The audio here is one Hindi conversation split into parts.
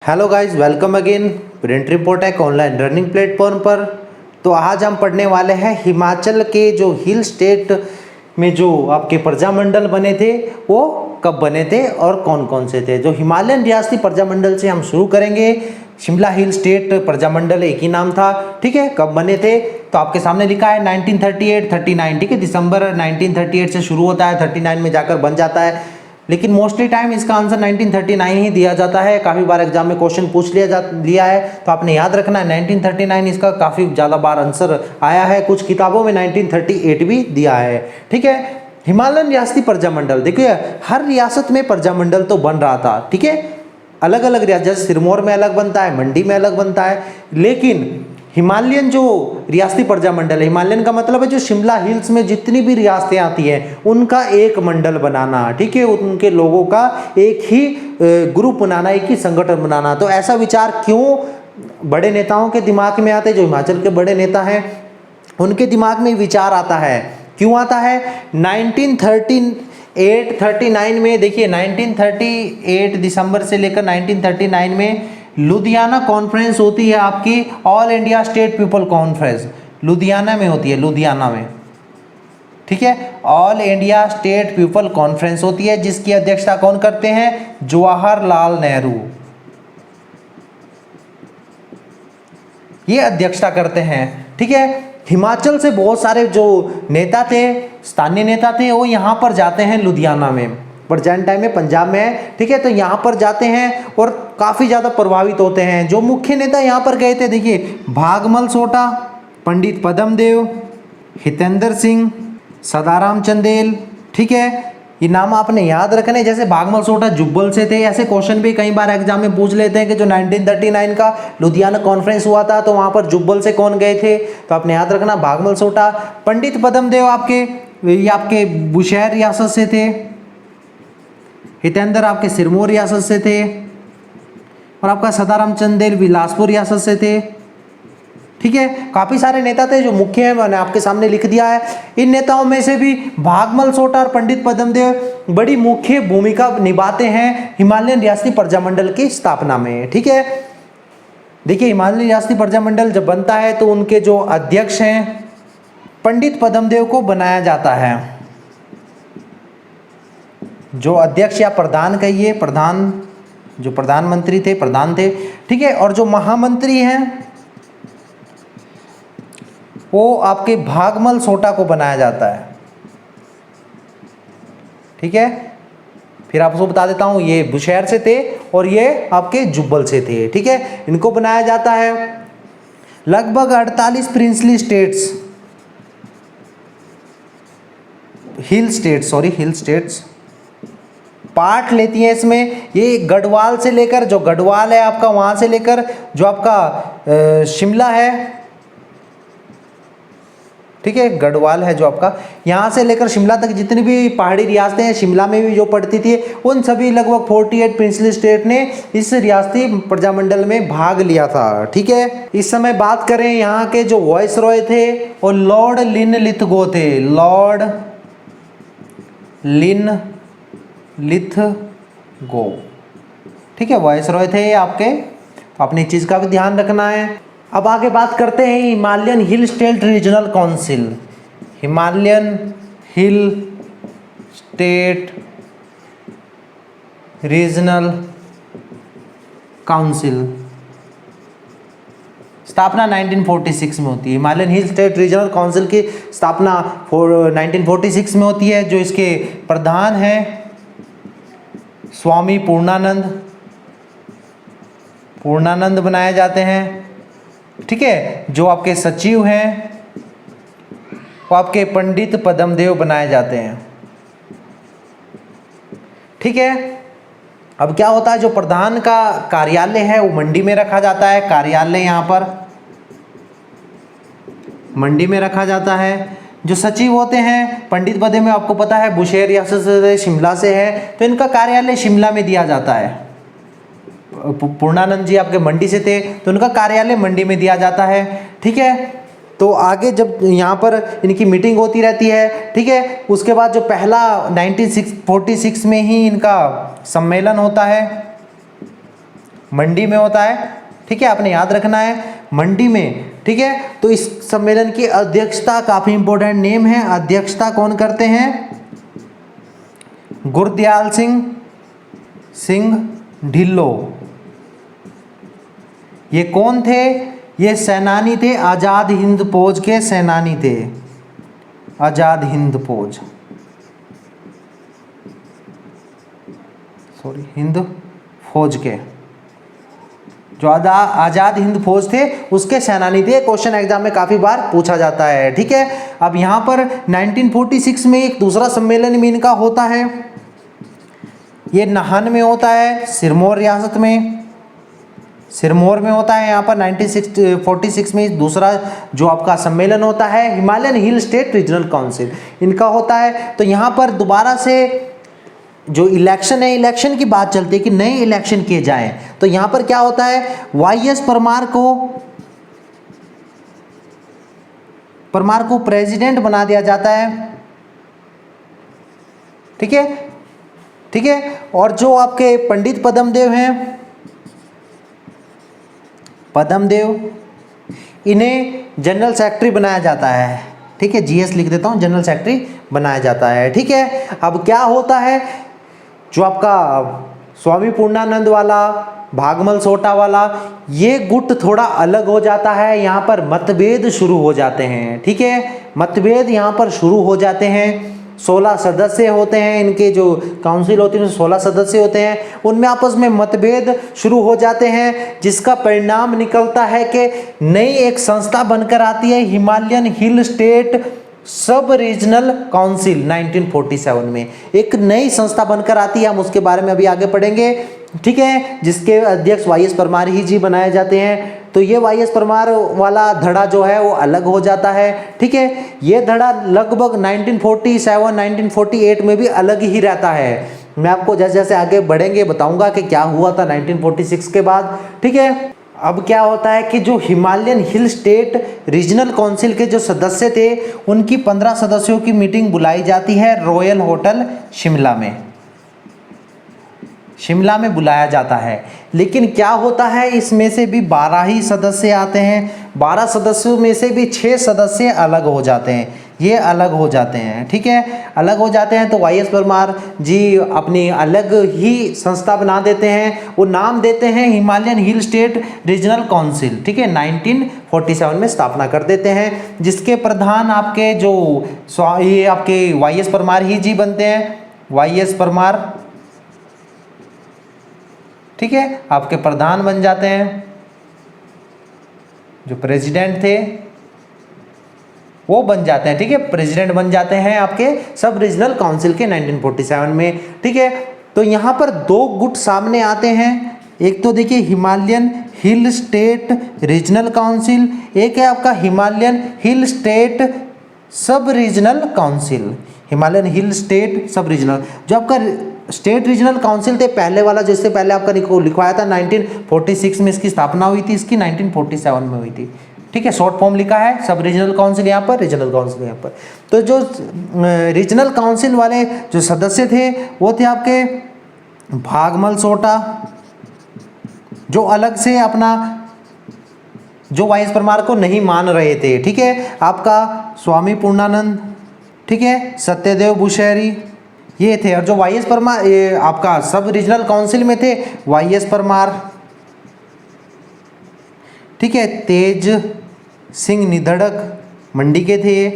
Hello guys, welcome again print report एक ऑनलाइन लर्निंग प्लेटफॉर्म पर। तो आज हम पढ़ने वाले हैं हिमाचल के जो हिल स्टेट में जो आपके प्रजामंडल बने थे वो कब बने थे और कौन कौन से थे। जो हिमालयन रियासती प्रजामंडल से हम शुरू करेंगे। शिमला हिल स्टेट प्रजामंडल एक ही नाम था, ठीक है। कब बने थे तो आपके सामने लिखा है 1938-39, ठीक है। दिसंबर 1938 से शुरू होता है, 39 में जाकर बन जाता है। लेकिन मोस्टली टाइम इसका आंसर 1939 ही दिया जाता है। काफ़ी बार एग्जाम में क्वेश्चन पूछ लिया है, तो आपने याद रखना है 1939 इसका काफ़ी ज़्यादा बार आंसर आया है। कुछ किताबों में 1938 भी दिया है, ठीक है। हिमालयन रियासती प्रजामंडल, देखिए हर रियासत में प्रजामंडल तो बन रहा था, ठीक है। अलग अलग रियासत, जैसे सिरमौर में अलग बनता है, मंडी में अलग बनता है, लेकिन हिमालयन जो रियासती प्रजामंडल है, हिमालयन का मतलब है जो शिमला हिल्स में जितनी भी रियासतें आती हैं उनका एक मंडल बनाना, ठीक है। उनके लोगों का एक ही ग्रुप बनाना, एक ही संगठन बनाना। तो ऐसा विचार क्यों बड़े नेताओं के दिमाग में आते हैं, जो हिमाचल के बड़े नेता हैं उनके दिमाग में विचार आता है। क्यों आता है? 1939 में, देखिए 1938 दिसंबर से लेकर 1939 में लुधियाना कॉन्फ्रेंस होती है आपकी, all India state people conference Ludhiana में होती है, लुधियाना में, ठीक है। All India state people conference होती है, जिसकी अध्यक्षता कौन करते हैं? जवाहरलाल नेहरू, ये अध्यक्षता करते हैं, ठीक है। हिमाचल से बहुत सारे जो नेता थे, स्थानीय नेता थे, वो यहाँ पर जाते हैं लुधियाना में, प्रेजेंट टाइम में पंजाब में है, ठीक है। तो यहाँ पर जाते हैं और काफ़ी ज़्यादा प्रभावित होते हैं। जो मुख्य नेता यहाँ पर गए थे, देखिए भागमल सोटा, पंडित पद्मदेव, हितेंद्र सिंह, सदाराम चंदेल, ठीक है। ये नाम आपने याद रखने, जैसे भागमल सोटा जुब्बल से थे। ऐसे क्वेश्चन भी कई बार एग्जाम में पूछ लेते हैं कि जो 1939 का लुधियाना कॉन्फ्रेंस हुआ था तो वहाँ पर जुब्बल से कौन गए थे, तो आपने याद रखना भागमल सोटा। पंडित पद्मदेव आपके बुशहर रियासत से थे, हितेंद्र आपके सिरमौर रियासत से थे, और आपका सदाराम चंदेल बिलासपुर रियासत से थे, ठीक है। काफ़ी सारे नेता थे जो मुख्य हैं, मैंने आपके सामने लिख दिया है। इन नेताओं में से भी भागमल सोटा और पंडित पद्मदेव बड़ी मुख्य भूमिका निभाते हैं हिमालयन रियासती प्रजामंडल की स्थापना में, ठीक है। देखिए हिमालयन रियासती प्रजामंडल जब बनता है तो उनके जो अध्यक्ष हैं पंडित पद्मदेव को बनाया जाता है। जो अध्यक्ष या प्रधान कहिए, प्रधान जो प्रधानमंत्री थे, प्रधान थे, ठीक है। और जो महामंत्री हैं वो आपके भागमल सोटा को बनाया जाता है, ठीक है। फिर आपको बता देता हूं, ये बुशहर से थे और ये आपके जुब्बल से थे, ठीक है। इनको बनाया जाता है। लगभग 48 प्रिंसली स्टेट्स, हिल स्टेट्स पार्ट लेती हैं इसमें। ये गढ़वाल से लेकर, जो गढ़वाल है आपका, वहां से लेकर जो आपका शिमला है, ठीक है, गढ़वाल है जो आपका, यहाँ से लेकर शिमला तक जितनी भी पहाड़ी रियासतें हैं, शिमला में भी जो पड़ती थी, उन सभी लगभग 48 प्रिंसली स्टेट ने इस रियासती प्रजामंडल में भाग लिया था, ठीक है। इस समय बात करें यहाँ के जो वॉइस रॉय थे वो लॉर्ड लिनलिथगो थे, लॉर्ड लिनलिथगो, ठीक है, वॉइस रॉय थे आपके। तो आपने इस चीज़ का भी ध्यान रखना है। अब आगे बात करते हैं Himalayan hill state regional council. Himalayan hill state regional council स्थापना 1946 में होती है। Himalayan hill state regional council की स्थापना 1946 में होती है। जो इसके प्रधान हैं स्वामी पूर्णानंद बनाए जाते हैं, ठीक है। जो आपके सचिव हैं वो आपके पंडित पद्मदेव बनाए जाते हैं, ठीक है। अब क्या होता है, जो प्रधान का कार्यालय है वो मंडी में रखा जाता है, कार्यालय यहाँ पर मंडी में रखा जाता है। जो सचिव होते हैं पंडित पद्मदेव में, आपको पता है बुशहर रियासत से, शिमला से है, तो इनका कार्यालय शिमला में दिया जाता है। पूर्णानंद जी आपके मंडी से थे तो उनका कार्यालय मंडी में दिया जाता है, ठीक है। तो आगे जब यहाँ पर इनकी मीटिंग होती रहती है, ठीक है, उसके बाद जो पहला 1946 में ही इनका सम्मेलन होता है, मंडी में होता है, ठीक है, आपने याद रखना है मंडी में, ठीक है। तो इस सम्मेलन की अध्यक्षता, काफी इंपॉर्टेंट नेम है, अध्यक्षता कौन करते हैं? गुरदयाल सिंह ढिल्लों। ये कौन थे? ये सेनानी थे, आजाद हिंद फौज के सेनानी थे, आजाद हिंद फौज, सॉरी हिंद फौज के, जो आजाद हिंद फौज थे उसके सेनानी थे। क्वेश्चन एग्जाम में काफी बार पूछा जाता है, ठीक है। अब यहाँ पर 1946 में एक दूसरा सम्मेलन भी इनका होता है, ये नाहन में होता है, सिरमौर रियासत में, सिरमौर में होता है। यहाँ पर 1946 में दूसरा जो आपका सम्मेलन होता है Himalayan hill state regional council इनका होता है। तो यहाँ पर दोबारा से जो इलेक्शन है, इलेक्शन की बात चलती है कि नए इलेक्शन किए जाएं, तो यहाँ पर क्या होता है? वाईएस परमार को प्रेसिडेंट बना दिया जाता है, ठीक है, ठीक है। और जो आपके पंडित पद्मदेव हैं, पद्मदेव, इन्हें जनरल सेक्रेटरी बनाया जाता है, ठीक है, जीएस लिख देता हूं, जनरल सेक्रेटरी बनाया जाता है, ठीक है। अब क्या होता है? जो आपका स्वामी पूर्णानंद वाला, भागमल सोटा वाला, ये गुट थोड़ा अलग हो जाता है, यहाँ पर मतभेद शुरू हो जाते हैं, ठीक है, मतभेद यहाँ पर शुरू हो जाते हैं। 16 सदस्य होते हैं, इनके जो काउंसिल होती है उसमें 16 सदस्य होते हैं, उनमें आपस में मतभेद शुरू हो जाते हैं, जिसका परिणाम निकलता है कि नई एक संस्था बनकर आती है, हिमालयन हिल स्टेट सब रीजनल काउंसिल। 1947 में एक नई संस्था बनकर आती है, हम उसके बारे में अभी आगे पढ़ेंगे, ठीक है, जिसके अध्यक्ष वाईएस परमार ही जी बनाए जाते हैं। तो ये वाईएस परमार वाला धड़ा जो है वो अलग हो जाता है, ठीक है। ये धड़ा लगभग 1947 1948 में भी अलग ही रहता है। मैं आपको जैसे जैसे आगे बढ़ेंगे बताऊंगा कि क्या हुआ था 1946 के बाद, ठीक है। अब क्या होता है कि जो Himalayan hill state regional council के जो सदस्य थे उनकी 15 सदस्यों की मीटिंग बुलाई जाती है रॉयल होटल शिमला में, शिमला में बुलाया जाता है। लेकिन क्या होता है, इसमें से भी 12 ही सदस्य आते हैं, 12 सदस्यों में से भी 6 सदस्य अलग हो जाते हैं, ये अलग हो जाते हैं, ठीक है, अलग हो जाते हैं। तो वाईएस परमार जी अपनी अलग ही संस्था बना देते हैं, वो नाम देते हैं Himalayan hill state regional council, ठीक है, 1947 में स्थापना कर देते हैं, जिसके प्रधान आपके जो ये आपके वाईएस परमार ही जी बनते हैं, वाईएस परमार, ठीक है, आपके प्रधान बन जाते हैं। जो प्रेसिडेंट थे वो बन जाते हैं, ठीक है, प्रेसिडेंट बन जाते हैं आपके सब रीजनल काउंसिल के 1947 में, ठीक है। तो यहाँ पर 2 गुट सामने आते हैं, एक तो देखिए Himalayan hill state regional council, एक है आपका हिमालयन हिल स्टेट सब regional council, Himalayan hill state सब रीजनल। जो आपका स्टेट रीजनल काउंसिल थे पहले वाला, जिससे पहले आपका लिखवाया था 1946 में इसकी स्थापना हुई थी, इसकी 1947 में हुई थी, ठीक है, शॉर्ट फॉर्म लिखा है, सब रीजनल काउंसिल यहाँ पर, रीजनल काउंसिल यहाँ पर। तो जो रीजनल काउंसिल वाले जो सदस्य थे वो थे आपके भागमल सोटा, जो अलग से अपना जो वाईएस परमार को नहीं मान रहे थे, ठीक है, आपका स्वामी पूर्णानंद, ठीक है, सत्यदेव बुशहरी, ये थे। और जो वाईएस परमार आपका सब रीजनल काउंसिल में थे वाईएस परमार, ठीक है, तेज सिंह निधड़क मंडी के थे,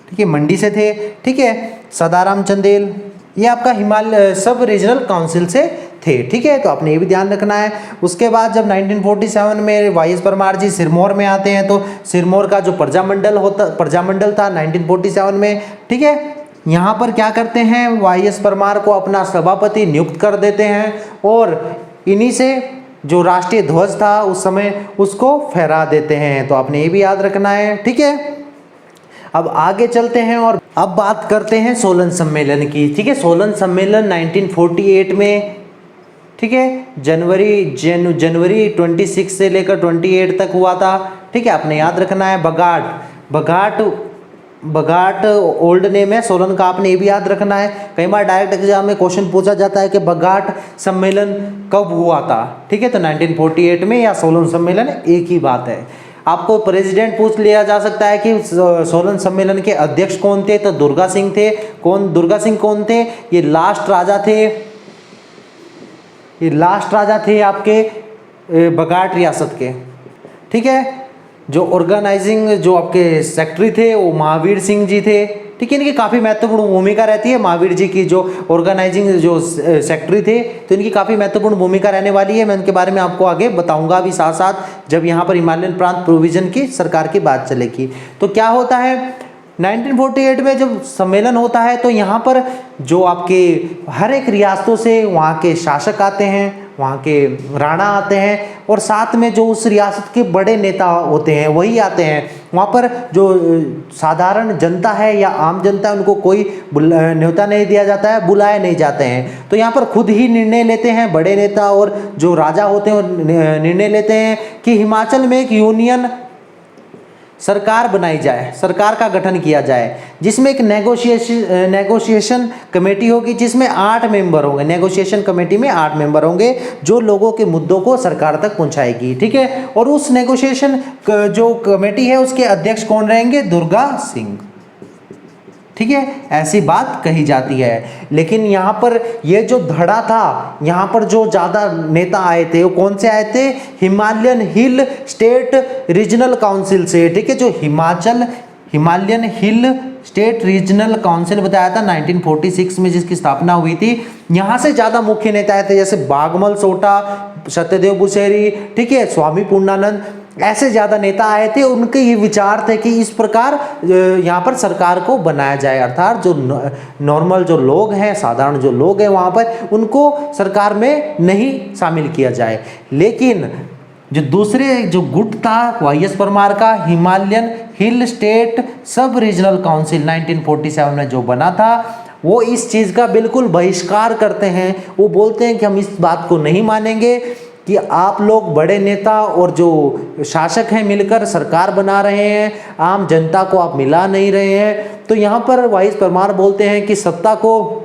ठीक है, मंडी से थे, ठीक है, सदाराम चंदेल, ये आपका हिमालय सब रीजनल काउंसिल से थे, ठीक है। तो आपने ये भी ध्यान रखना है। उसके बाद जब 1947 में वाईएस परमार जी सिरमौर में आते हैं, तो सिरमौर का जो प्रजामंडल था 1947 में, ठीक है, यहाँ पर क्या करते हैं, वाईएस परमार को अपना सभापति नियुक्त कर देते हैं और इन्हीं से जो राष्ट्रीय ध्वज था उस समय उसको फहरा देते हैं। तो आपने ये भी याद रखना है, ठीक है। अब आगे चलते हैं और अब बात करते हैं सोलन सम्मेलन की, ठीक है। सोलन सम्मेलन 1948 में, ठीक है, जनवरी 26 से लेकर 28 तक हुआ था, ठीक है, आपने याद रखना है। बघाट बघाट ओल्ड नेम है, सोलन का आपने ये भी याद रखना है। कई बार डायरेक्ट एग्जाम में क्वेश्चन पूछा जाता है कि बघाट सम्मेलन कब हुआ था, ठीक है, तो 1948 में या सोलन सम्मेलन, एक ही बात है। आपको प्रेसिडेंट पूछ लिया जा सकता है कि सोलन सम्मेलन के अध्यक्ष कौन थे, तो दुर्गा सिंह थे। दुर्गा सिंह कौन थे? ये लास्ट राजा थे आपके बघाट रियासत के, ठीक है। जो ऑर्गेनाइजिंग जो आपके सेक्रेटरी थे वो महावीर सिंह जी थे, ठीक है। इनकी काफ़ी महत्वपूर्ण भूमिका रहती है, महावीर जी की जो ऑर्गेनाइजिंग जो सेक्रेटरी थे, तो इनकी काफ़ी महत्वपूर्ण भूमिका रहने वाली है। मैं इनके बारे में आपको आगे बताऊंगा अभी साथ साथ, जब यहाँ पर हिमालयन प्रांत प्रोविजन की सरकार की बात चलेगी। तो क्या होता है 1948 में जब सम्मेलन होता है, तो यहाँ पर जो आपके हर एक रियासतों से वहाँ के शासक आते हैं, वहाँ के राणा आते हैं, और साथ में जो उस रियासत के बड़े नेता होते हैं वही आते हैं। वहाँ पर जो साधारण जनता है या आम जनता है उनको कोई न्योता नहीं दिया जाता है, बुलाए नहीं जाते हैं। तो यहाँ पर खुद ही निर्णय लेते हैं बड़े नेता और जो राजा होते हैं, निर्णय लेते हैं कि हिमाचल में एक यूनियन सरकार बनाई जाए, सरकार का गठन किया जाए, जिसमें एक नेगोशिएशन कमेटी होगी, जिसमें 8 मेंबर होंगे। नेगोशिएशन कमेटी में 8 मेंबर होंगे जो लोगों के मुद्दों को सरकार तक पहुंचाएगी, ठीक है। और उस नेगोशिएशन जो कमेटी है उसके अध्यक्ष कौन रहेंगे? दुर्गा सिंह, ठीक है। ऐसी बात कही जाती है। लेकिन यहाँ पर ये जो धड़ा था, यहाँ पर जो ज़्यादा नेता आए थे वो कौन से आए थे? Himalayan hill state regional council से, ठीक है। जो Himalayan hill state regional council बताया था 1946 में जिसकी स्थापना हुई थी, यहाँ से ज़्यादा मुख्य नेता आए थे, जैसे बागमल सोटा, सत्यदेव बुसेरी, ठीक है, स्वामी पूर्णानंद, ऐसे ज़्यादा नेता आए थे। उनके ये विचार थे कि इस प्रकार यहाँ पर सरकार को बनाया जाए, अर्थात जो नॉर्मल जो लोग हैं, साधारण जो लोग हैं वहाँ पर, उनको सरकार में नहीं शामिल किया जाए। लेकिन जो दूसरे जो गुट था वाईएस परमार का, हिमालयन हिल स्टेट सब रीजनल काउंसिल 1947 में जो बना था, वो इस चीज़ का बिल्कुल बहिष्कार करते हैं। वो बोलते हैं कि हम इस बात को नहीं मानेंगे कि आप लोग बड़े नेता और जो शासक हैं मिलकर सरकार बना रहे हैं, आम जनता को आप मिला नहीं रहे हैं। तो यहाँ पर वाईएस परमार बोलते हैं कि सत्ता को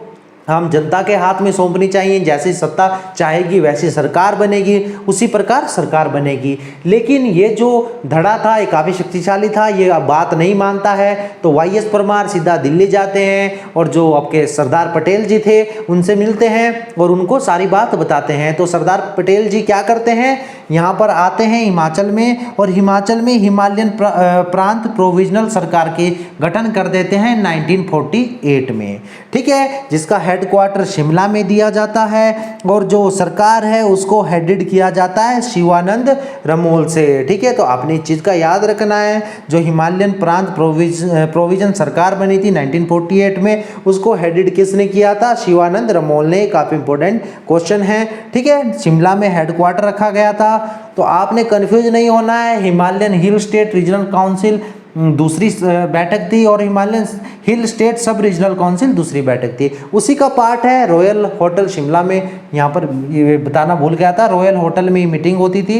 आम जनता के हाथ में सौंपनी चाहिए, जैसी सत्ता चाहेगी वैसी सरकार बनेगी, उसी प्रकार सरकार बनेगी। लेकिन ये जो धड़ा था ये काफ़ी शक्तिशाली था, ये बात नहीं मानता है। तो वाईएस परमार सीधा दिल्ली जाते हैं और जो आपके सरदार पटेल जी थे उनसे मिलते हैं और उनको सारी बात बताते हैं। तो सरदार पटेल जी क्या करते हैं, यहाँ पर आते हैं हिमाचल में, और हिमाचल में हिमालयन प्रांत प्रोविजनल सरकार के गठन कर देते हैं 1948 में, ठीक है, जिसका हेडक्वार्टर शिमला में दिया जाता है। और जो सरकार है उसको हेडेड किया जाता है शिवानंद रमोल से, ठीक है। तो आपने इस चीज़ का याद रखना है, जो हिमालयन प्रांत प्रोविजन सरकार बनी थी 1948 में, उसको हेडेड किसने किया था? शिवानंद रमोल ने। काफ़ी इंपॉर्टेंट क्वेश्चन है, ठीक है। शिमला में हेडक्वार्टर रखा गया था। तो आपने कंफ्यूज नहीं होना है, Himalayan hill state regional council दूसरी बैठक थी और हिमालयन हिल स्टेट सब रीजनल काउंसिल दूसरी बैठक थी। उसी का पार्ट है रॉयल होटल शिमला में। यहाँ पर ये बताना भूल गया था, रॉयल होटल में मीटिंग होती थी,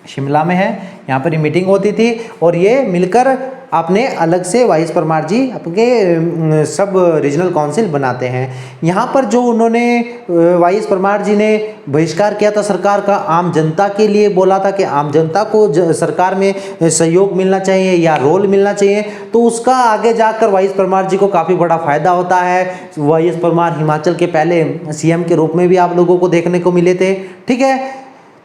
शिमला में है, यहाँ पर ये मीटिंग होती थी। और ये मिलकर आपने अलग से वाईएस परमार जी आपके सब रीजनल काउंसिल बनाते हैं। यहाँ पर जो उन्होंने वाईएस परमार जी ने बहिष्कार किया था सरकार का, आम जनता के लिए बोला था कि आम जनता को सरकार में सहयोग मिलना चाहिए या रोल मिलना चाहिए, तो उसका आगे जाकर वाईएस परमार जी को काफ़ी बड़ा फायदा होता है। वाईएस परमार हिमाचल के पहले सीएम के रूप में भी आप लोगों को देखने को मिले थे, ठीक है।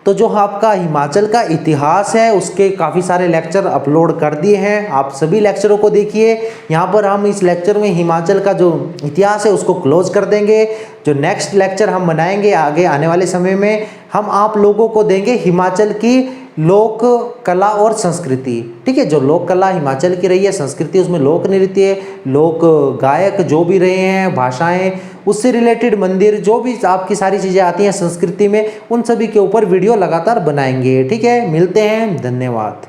तो जो आपका हिमाचल का इतिहास है उसके काफ़ी सारे लेक्चर अपलोड कर दिए हैं, आप सभी लेक्चरों को देखिए। यहाँ पर हम इस लेक्चर में हिमाचल का जो इतिहास है उसको क्लोज कर देंगे। जो नेक्स्ट लेक्चर हम बनाएंगे आगे आने वाले समय में, हम आप लोगों को देंगे हिमाचल की लोक कला और संस्कृति, ठीक है। जो लोक कला हिमाचल की रही है, संस्कृति उसमें लोक नृत्य, लोक गायक जो भी रहे हैं, भाषाएं, उससे रिलेटेड मंदिर, जो भी आपकी सारी चीज़ें आती हैं संस्कृति में, उन सभी के ऊपर वीडियो लगातार बनाएंगे, ठीक है। मिलते हैं, धन्यवाद।